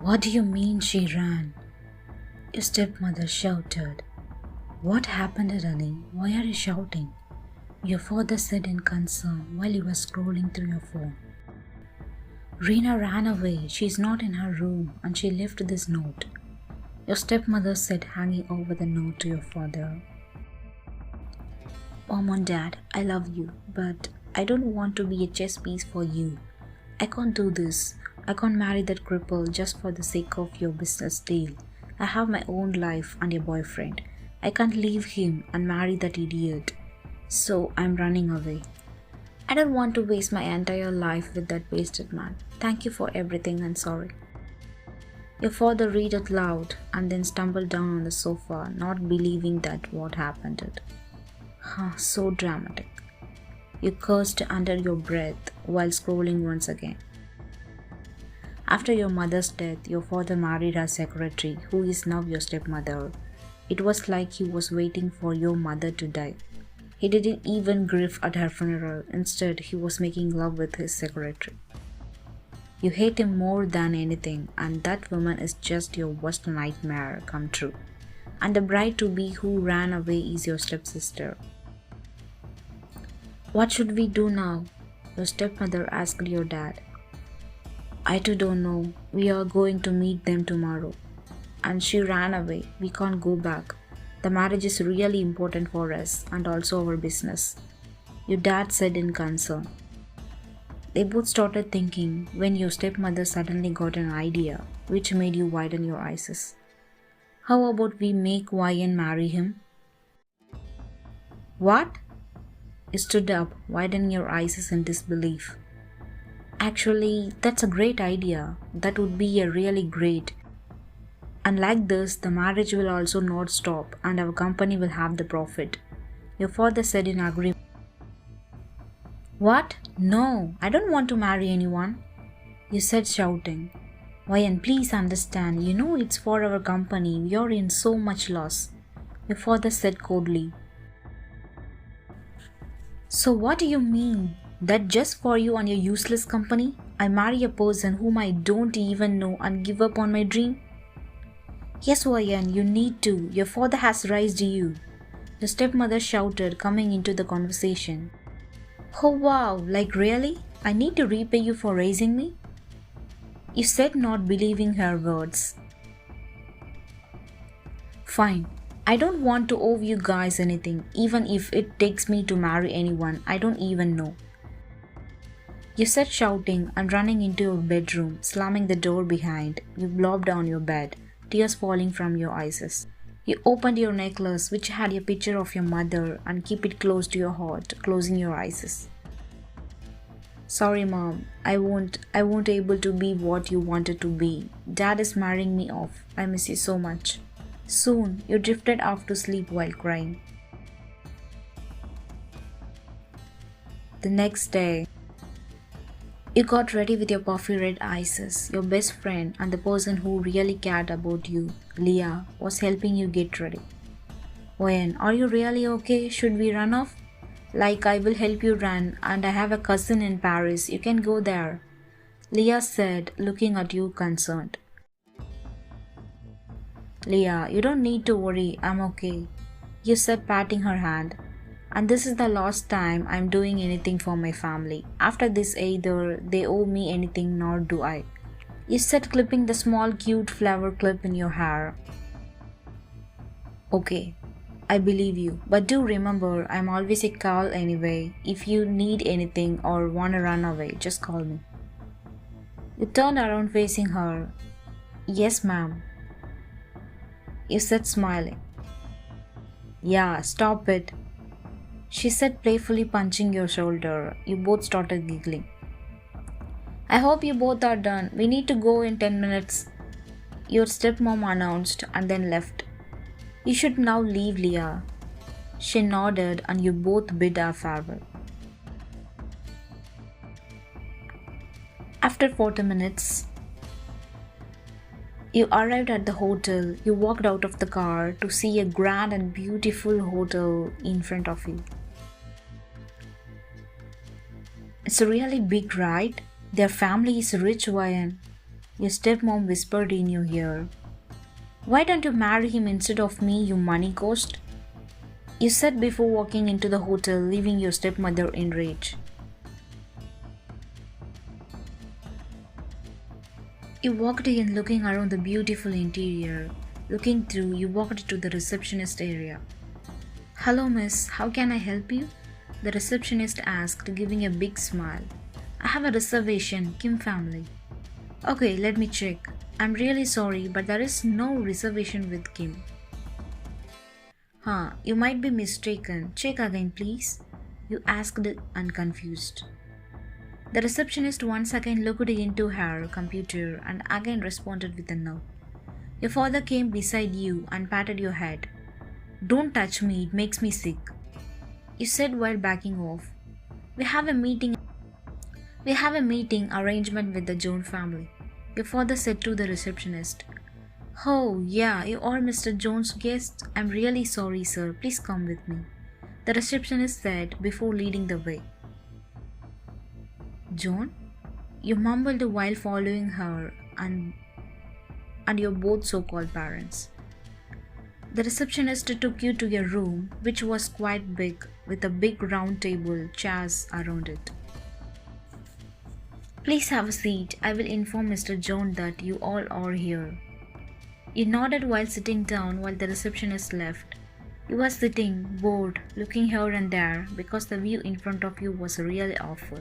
What do you mean she ran? Your stepmother shouted. What happened, Rani? Why are you shouting? Your father said in concern while he was scrolling through your phone. Reena ran away. She's not in her room and she left this note. Your stepmother said, hanging over the note to your father. Mom and Dad, I love you, but I don't want to be a chess piece for you. I can't do this. I can't marry that cripple just for the sake of your business deal. I have my own life and a boyfriend. I can't leave him and marry that idiot. So I'm running away. I don't want to waste my entire life with that wasted man. Thank you for everything and sorry. Your father read it loud and then stumbled down on the sofa, not believing that what happened. So dramatic. You cursed under your breath while scrolling once again. After your mother's death, your father married her secretary, who is now your stepmother. It was like he was waiting for your mother to die. He didn't even grieve at her funeral. Instead, he was making love with his secretary. You hate him more than anything, and that woman is just your worst nightmare come true. And the bride-to-be who ran away is your stepsister. What should we do now? Your stepmother asked your dad. I too don't know. We are going to meet them tomorrow. And she ran away. We can't go back. The marriage is really important for us and also our business. Your dad said in concern. They both started thinking when your stepmother suddenly got an idea which made you widen your eyes. How about we make Ryan marry him? What? You stood up, widening your eyes in disbelief. Actually, that's a great idea. That would be a really great. And like this, the marriage will also not stop and our company will have the profit. Your father said in agreement. What? No, I don't want to marry anyone. You said shouting. Ryan, please understand. You know it's for our company. We are in so much loss. Your father said coldly. So what do you mean? That just for you and your useless company, I marry a person whom I don't even know and give up on my dream? Yes, Ryan, you need to. Your father has raised you. Your stepmother shouted, coming into the conversation. Oh wow, like really? I need to repay you for raising me? You said, not believing her words. Fine. I don't want to owe you guys anything, even if it takes me to marry anyone I don't even know. You said, shouting and running into your bedroom, slamming the door behind. You blobbed on your bed, tears falling from your eyes. You opened your necklace, which had a picture of your mother, and keep it close to your heart, closing your eyes. Sorry, Mom. I won't able to be what you wanted to be. Dad is marrying me off. I miss you so much. Soon, you drifted off to sleep while crying. The next day, you got ready with your puffy red eyes. Your best friend and the person who really cared about you, Leah, was helping you get ready. Ryan, are you really okay? Should we run off? Like, I will help you run and I have a cousin in Paris. You can go there. Leah said, looking at you concerned. Leah, you don't need to worry. I'm okay. You said, patting her hand. And this is the last time I'm doing anything for my family. After this, either they owe me anything nor do I. You said, clipping the small cute flower clip in your hair. Okay, I believe you. But do remember, I'm always a call anyway. If you need anything or wanna run away, just call me. You turned around facing her. Yes, ma'am. You said, smiling. Yeah, stop it. She said, playfully punching your shoulder. You both started giggling. I hope you both are done. We need to go in 10 minutes. Your stepmom announced and then left. You should now leave, Leah. She nodded and you both bid her farewell. After 40 minutes, you arrived at the hotel. You walked out of the car to see a grand and beautiful hotel in front of you. It's really big, right? Their family is rich, Ryan. Your stepmom whispered in your ear. Why don't you marry him instead of me, you money ghost? You said before walking into the hotel, leaving your stepmother in rage. You walked in looking around the beautiful interior. Looking through, you walked to the receptionist area. Hello miss, how can I help you? The receptionist asked, giving a big smile. I have a reservation, Kim family. Okay, let me check. I'm really sorry, but there is no reservation with Kim. You might be mistaken. Check again, please. You asked unconfused. The receptionist once again looked into her computer and again responded with a no. Your father came beside you and patted your head. Don't touch me, it makes me sick. You said while backing off. We have a meeting arrangement with the Jones family. Your father said to the receptionist. Oh, yeah, you are Mr. Jones' guest. I'm really sorry, sir. Please come with me. The receptionist said before leading the way. John? You mumbled while following her and your both so-called parents. The receptionist took you to your room, which was quite big, with a big round table, chairs around it. Please have a seat. I will inform Mr. John that you all are here. You nodded while sitting down while the receptionist left. You were sitting, bored, looking here and there because the view in front of you was really awful.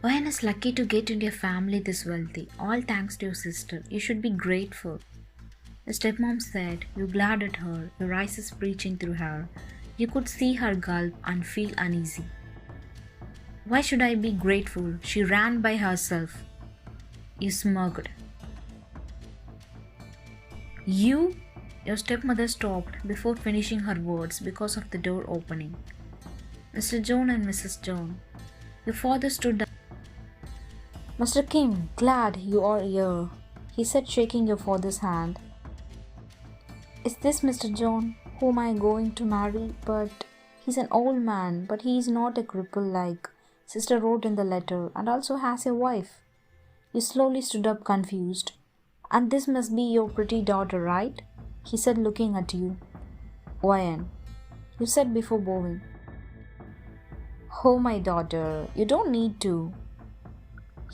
Ryan is lucky to get into a family this wealthy, all thanks to your sister. You should be grateful. The stepmom said, you glared at her, your eyes breaching through her. You could see her gulp and feel uneasy. Why should I be grateful? She ran by herself. You smirked. You? Your stepmother stopped before finishing her words because of the door opening. Mr. John and Mrs. John. Your father stood up. Mr. Kim, glad you are here, he said, shaking your father's hand. Is this Mr. John, whom I am going to marry? But he's an old man, but he is not a cripple like sister wrote in the letter, and also has a wife. You slowly stood up confused. And this must be your pretty daughter, right? He said, looking at you. Ryan, you said before bowing. Oh, my daughter, you don't need to,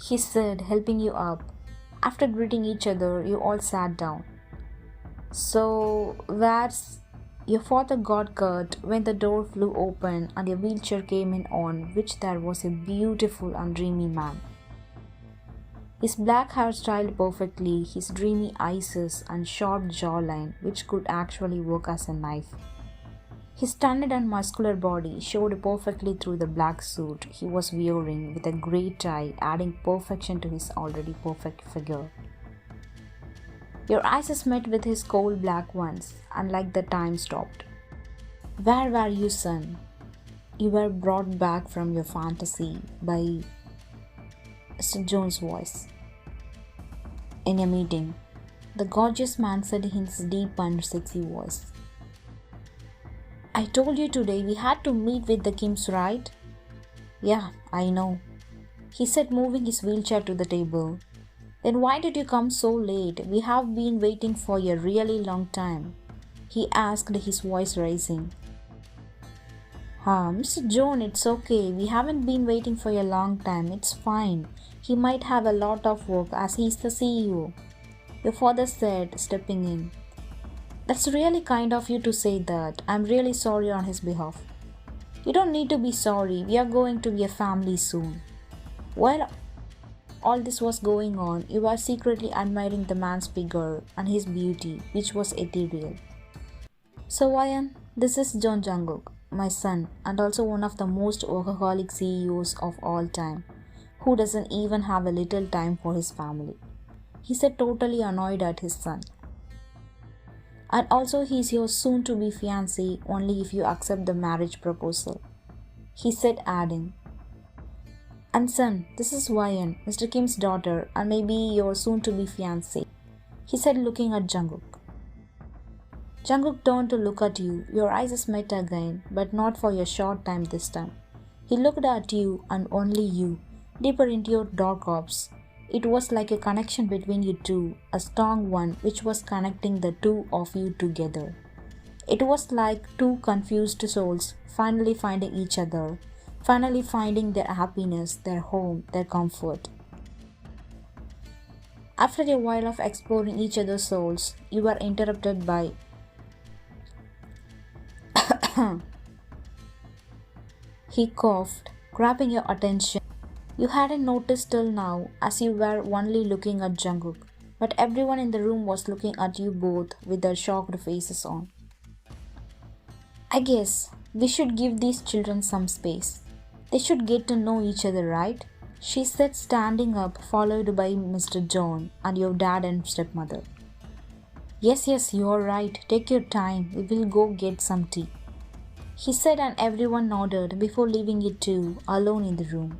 he said, helping you up. After greeting each other, you all sat down. So, where's your father got cut when the door flew open and a wheelchair came in on which there was a beautiful and dreamy man. His black hair styled perfectly, his dreamy eyes and sharp jawline which could actually work as a knife. His tanned and muscular body showed perfectly through the black suit he was wearing with a grey tie, adding perfection to his already perfect figure. Your eyes met with his cold black ones, and like the time stopped. Where were you, son? You were brought back from your fantasy by Mr. Jones' voice. In a meeting, the gorgeous man said in his deep and sexy voice. I told you today we had to meet with the Kims, right? Yeah, I know, he said, moving his wheelchair to the table. Then why did you come so late? We have been waiting for a really long time, he asked, his voice rising. Mr. John, it's okay. We haven't been waiting for a long time. It's fine. He might have a lot of work as he's the CEO, your father said, stepping in. That's really kind of you to say that. I'm really sorry on his behalf. You don't need to be sorry. We are going to be a family soon. While all this was going on, you were secretly admiring the man's figure and his beauty, which was ethereal. So Ryan, this is John Jungkook, my son, and also one of the most workaholic CEOs of all time, who doesn't even have a little time for his family, he said, totally annoyed at his son. And also he's your soon-to-be fiancé only if you accept the marriage proposal, he said, adding. And son, this is Ryan, Mr. Kim's daughter, and maybe your soon-to-be fiancé, he said, looking at Jungkook. Jungkook turned to look at you. Your eyes met again, but not for a short time this time. He looked at you and only you, deeper into your dark orbs. It was like a connection between you two, a strong one which was connecting the two of you together. It was like two confused souls finally finding each other, finally finding their happiness, their home, their comfort. After a while of exploring each other's souls, you were interrupted by he coughed, grabbing your attention. You hadn't noticed till now, as you were only looking at Jungkook, but everyone in the room was looking at you both with their shocked faces on. I guess we should give these children some space. They should get to know each other, right? She said, standing up, followed by Mr. John and your dad and stepmother. Yes, you're right. Take your time. We will go get some tea, he said, and everyone nodded before leaving you two alone in the room.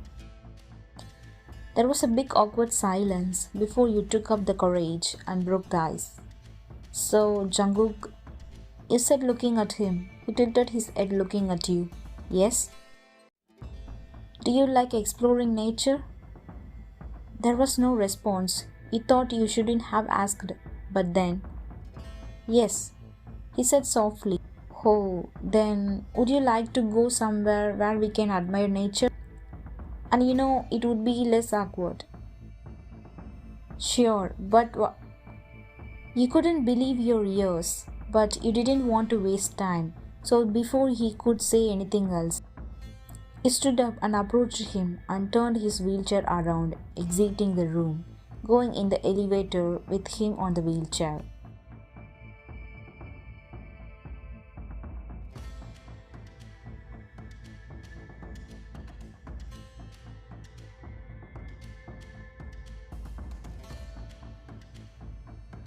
There was a big awkward silence before you took up the courage and broke the ice. So, Jungkook, you said, looking at him. He tilted his head looking at you. Yes? Do you like exploring nature? There was no response. You thought you shouldn't have asked, but then, yes, he said softly. Oh, then would you like to go somewhere where we can admire nature? And it would be less awkward. Sure, but you couldn't believe your ears, but you didn't want to waste time. So before he could say anything else, he stood up and approached him and turned his wheelchair around, exiting the room, going in the elevator with him on the wheelchair.